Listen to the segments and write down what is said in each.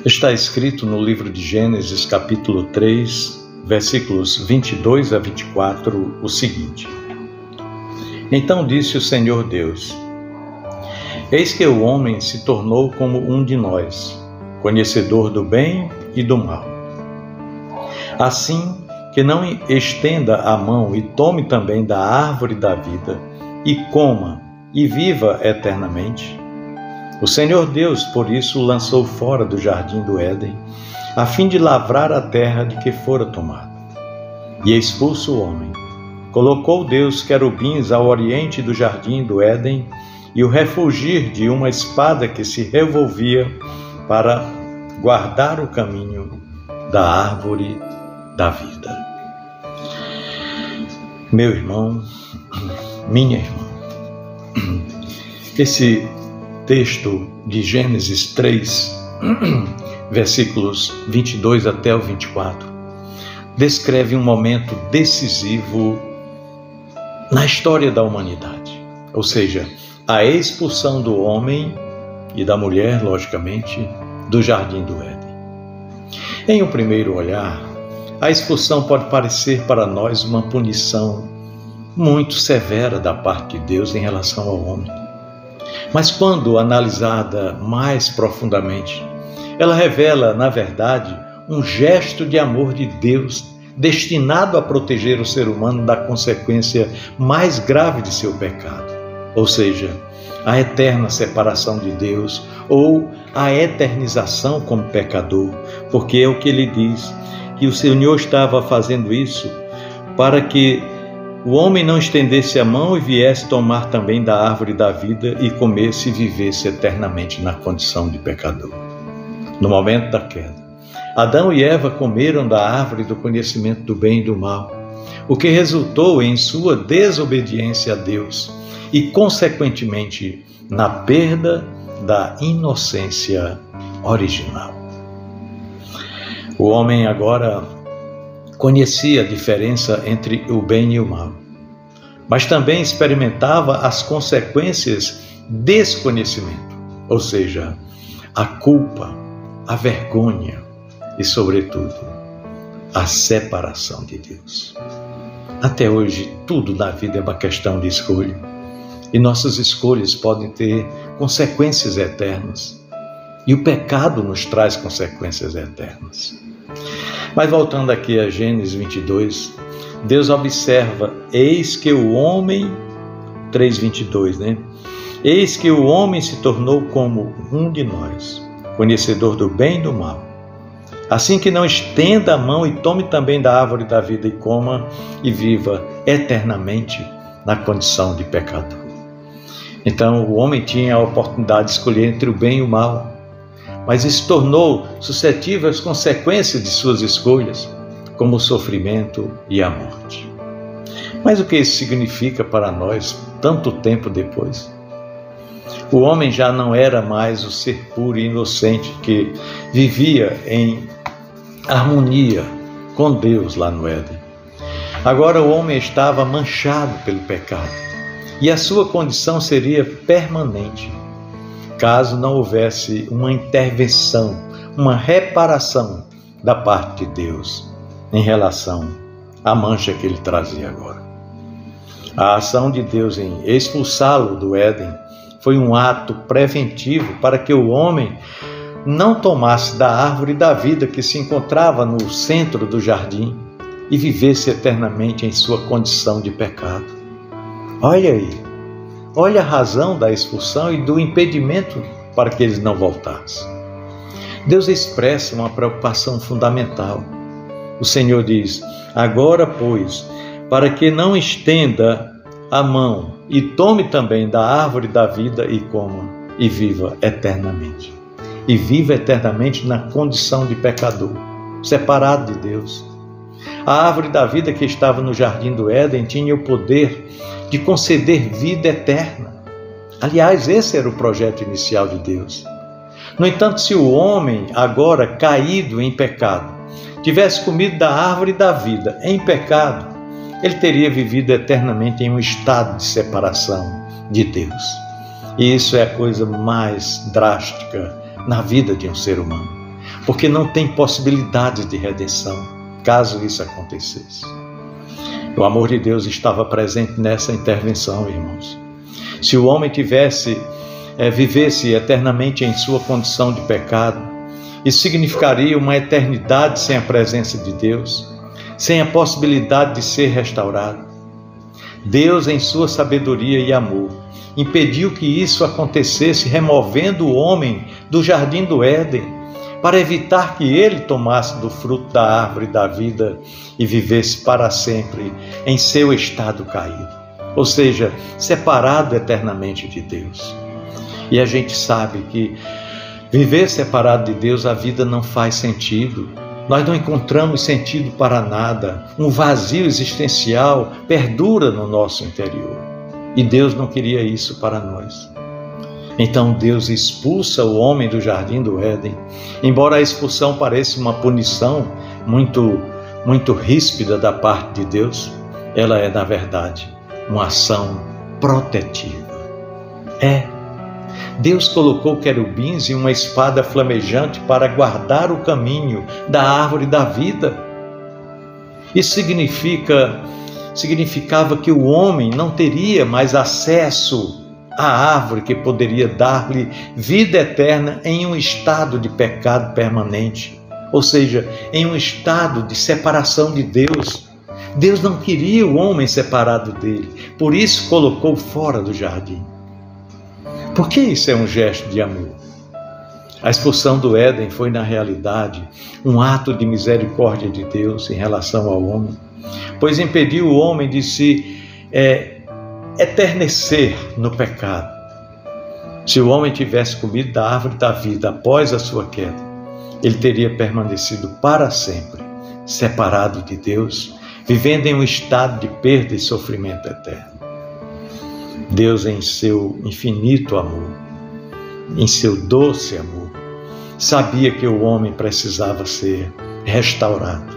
Está escrito no livro de Gênesis, capítulo 3, versículos 22 a 24, o seguinte: Então disse o Senhor Deus: Eis que o homem se tornou como um de nós, conhecedor do bem e do mal. Assim que não estenda a mão e tome também da árvore da vida, e coma e viva eternamente. O Senhor Deus, por isso, o lançou fora do jardim do Éden, a fim de lavrar a terra de que fora tomado. E expulso o homem, colocou Deus querubins ao oriente do jardim do Éden, e o refulgir de uma espada que se revolvia para guardar o caminho da árvore da vida. Meu irmão, minha irmã, esse texto de Gênesis 3, versículos 22 até o 24, descreve um momento decisivo na história da humanidade, ou seja, a expulsão do homem e da mulher, logicamente, do jardim do Éden. Em um primeiro olhar, a expulsão pode parecer para nós uma punição muito severa da parte de Deus em relação ao homem. Mas quando analisada mais profundamente, ela revela, na verdade, um gesto de amor de Deus destinado a proteger o ser humano da consequência mais grave de seu pecado, ou seja, a eterna separação de Deus ou a eternização como pecador, porque é o que ele diz, que o Senhor estava fazendo isso para que o homem não estendesse a mão e viesse tomar também da árvore da vida e comesse e vivesse eternamente na condição de pecador. No momento da queda, Adão e Eva comeram da árvore do conhecimento do bem e do mal, o que resultou em sua desobediência a Deus e, consequentemente, na perda da inocência original. O homem agora conhecia a diferença entre o bem e o mal, mas também experimentava as consequências desse conhecimento, ou seja, a culpa, a vergonha e, sobretudo, a separação de Deus. Até hoje, tudo na vida é uma questão de escolha, e nossas escolhas podem ter consequências eternas, e o pecado nos traz consequências eternas. Mas voltando aqui a Gênesis 22, Deus observa, eis que o homem, 3:22, Eis que o homem se tornou como um de nós, conhecedor do bem e do mal. Assim que não estenda a mão e tome também da árvore da vida e coma e viva eternamente na condição de pecador. Então o homem tinha a oportunidade de escolher entre o bem e o mal, mas se tornou suscetível às consequências de suas escolhas, como o sofrimento e a morte. Mas o que isso significa para nós tanto tempo depois? O homem já não era mais o ser puro e inocente que vivia em harmonia com Deus lá no Éden. Agora o homem estava manchado pelo pecado e a sua condição seria permanente, caso não houvesse uma intervenção, uma reparação da parte de Deus em relação à mancha que ele trazia agora. A ação de Deus em expulsá-lo do Éden foi um ato preventivo para que o homem não tomasse da árvore da vida que se encontrava no centro do jardim e vivesse eternamente em sua condição de pecado. Olha aí, olha a razão da expulsão e do impedimento para que eles não voltassem. Deus expressa uma preocupação fundamental. O Senhor diz: agora, pois, para que não estenda a mão e tome também da árvore da vida e coma e viva eternamente. E viva eternamente na condição de pecador, separado de Deus. A árvore da vida que estava no jardim do Éden tinha o poder de conceder vida eterna. Aliás, esse era o projeto inicial de Deus. No entanto, se o homem, agora caído em pecado, tivesse comido da árvore da vida em pecado, ele teria vivido eternamente em um estado de separação de Deus. E isso é a coisa mais drástica, na vida de um ser humano, porque não tem possibilidade de redenção, caso isso acontecesse. O amor de Deus estava presente nessa intervenção, irmãos. Se o homem vivesse eternamente em sua condição de pecado, isso significaria uma eternidade sem a presença de Deus, sem a possibilidade de ser restaurado. Deus, em sua sabedoria e amor, impediu que isso acontecesse, removendo o homem do jardim do Éden, para evitar que ele tomasse do fruto da árvore da vida e vivesse para sempre em seu estado caído, ou seja, separado eternamente de Deus. E a gente sabe que viver separado de Deus, a vida não faz sentido. Nós não encontramos sentido para nada. Um vazio existencial perdura no nosso interior. E Deus não queria isso para nós. Então Deus expulsa o homem do jardim do Éden. Embora a expulsão pareça uma punição muito ríspida da parte de Deus, ela é, na verdade, uma ação protetiva. Deus colocou querubins e uma espada flamejante para guardar o caminho da árvore da vida. Isso significava que o homem não teria mais acesso à árvore que poderia dar-lhe vida eterna em um estado de pecado permanente, ou seja, em um estado de separação de Deus. Deus não queria o homem separado dele, por isso colocou fora do jardim. Por que isso é um gesto de amor? A expulsão do Éden foi, na realidade, um ato de misericórdia de Deus em relação ao homem, pois impediu o homem de se eternecer no pecado. Se o homem tivesse comido da árvore da vida após a sua queda, ele teria permanecido para sempre separado de Deus, vivendo em um estado de perda e sofrimento eterno. Deus, em seu infinito amor, em seu doce amor, sabia que o homem precisava ser restaurado.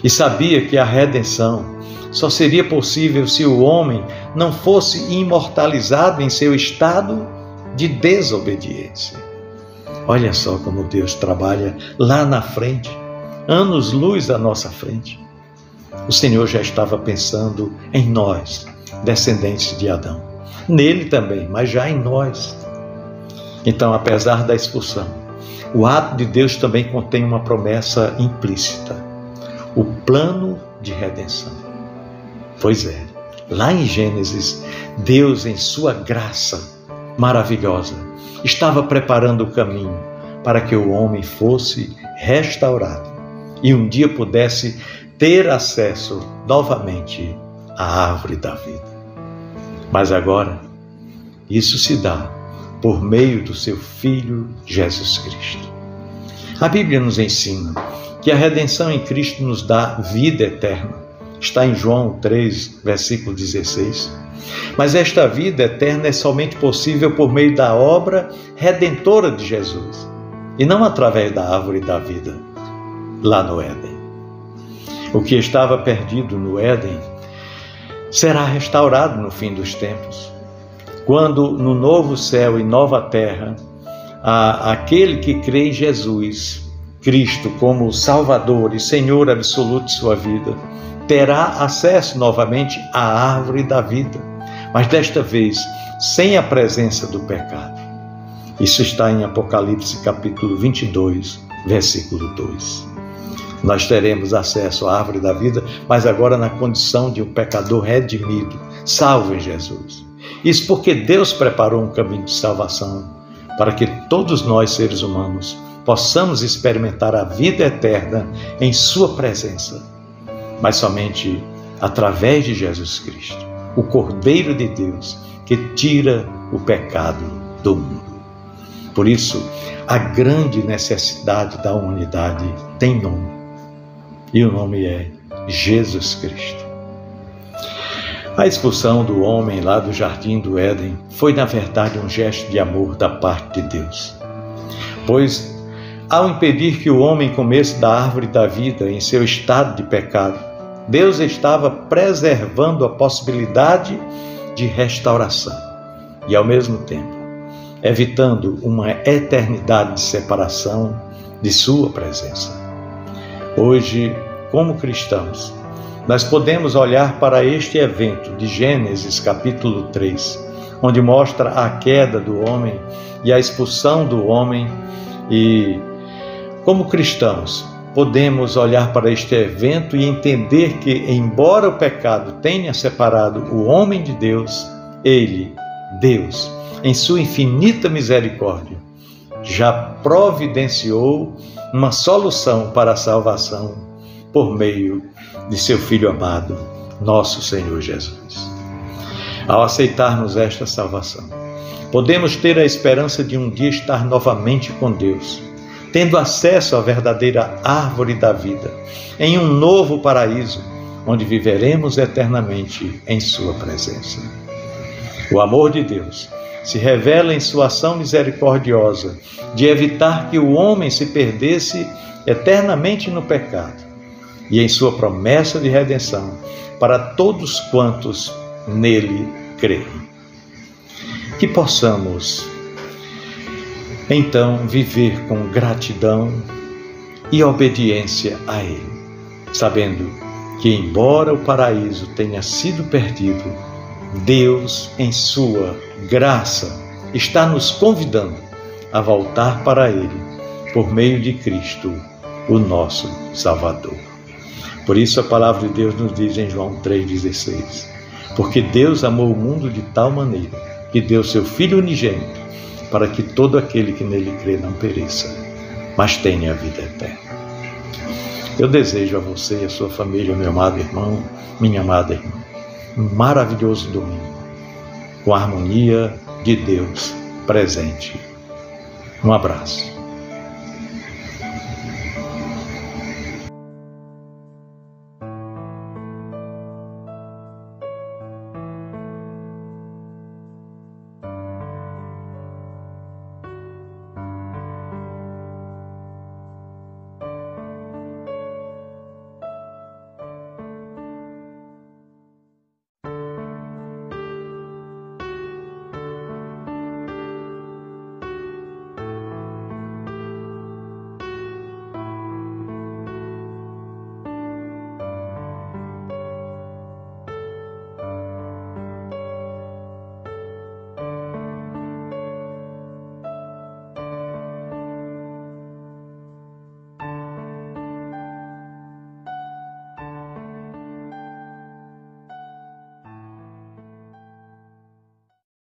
E sabia que a redenção só seria possível se o homem não fosse imortalizado em seu estado de desobediência. Olha só como Deus trabalha lá na frente, anos-luz à nossa frente. O Senhor já estava pensando em nós, descendentes de Adão. Nele também, mas já em nós. Então, apesar da expulsão, o ato de Deus também contém uma promessa implícita: o plano de redenção. Pois é, lá em Gênesis, Deus, em sua graça maravilhosa, estava preparando o caminho para que o homem fosse restaurado e um dia pudesse ter acesso novamente à árvore da vida. Mas agora, isso se dá por meio do seu Filho Jesus Cristo. A Bíblia nos ensina que a redenção em Cristo nos dá vida eterna. Está em João 3, versículo 16. Mas esta vida eterna é somente possível por meio da obra redentora de Jesus, e não através da árvore da vida, lá no Éden. O que estava perdido no Éden será restaurado no fim dos tempos, quando no novo céu e nova terra, aquele que crê em Jesus Cristo como Salvador e Senhor absoluto de sua vida, terá acesso novamente à árvore da vida, mas desta vez sem a presença do pecado. Isso está em Apocalipse capítulo 22, versículo 2. Nós teremos acesso à árvore da vida, mas agora na condição de um pecador redimido, salvo em Jesus. Isso porque Deus preparou um caminho de salvação para que todos nós, seres humanos, possamos experimentar a vida eterna em sua presença, mas somente através de Jesus Cristo, o Cordeiro de Deus que tira o pecado do mundo. Por isso, a grande necessidade da humanidade tem nome, e o nome é Jesus Cristo. A expulsão do homem lá do jardim do Éden foi, na verdade, um gesto de amor da parte de Deus, pois, ao impedir que o homem comesse da árvore da vida em seu estado de pecado, Deus estava preservando a possibilidade de restauração e, ao mesmo tempo, evitando uma eternidade de separação de sua presença. Hoje, como cristãos, nós podemos olhar para este evento de Gênesis capítulo 3, onde mostra a queda do homem e a expulsão do homem, e como cristãos podemos olhar para este evento e entender que, embora o pecado tenha separado o homem de Deus, ele, Deus, em sua infinita misericórdia, já providenciou uma solução para a salvação por meio de seu Filho amado, nosso Senhor Jesus. Ao aceitarmos esta salvação, podemos ter a esperança de um dia estar novamente com Deus, tendo acesso à verdadeira árvore da vida, em um novo paraíso, onde viveremos eternamente em sua presença. O amor de Deus se revela em sua ação misericordiosa de evitar que o homem se perdesse eternamente no pecado e em sua promessa de redenção para todos quantos nele creem. Que possamos, então, viver com gratidão e obediência a Ele, sabendo que, embora o paraíso tenha sido perdido, Deus, em sua graça, está nos convidando a voltar para Ele por meio de Cristo, o nosso Salvador. Por isso a palavra de Deus nos diz em João 3,16: porque Deus amou o mundo de tal maneira que deu seu Filho unigênito, para que todo aquele que nele crê não pereça, mas tenha a vida eterna. Eu desejo a você e a sua família, meu amado irmão, minha amada irmã, um maravilhoso domingo, com a harmonia de Deus presente. Um abraço.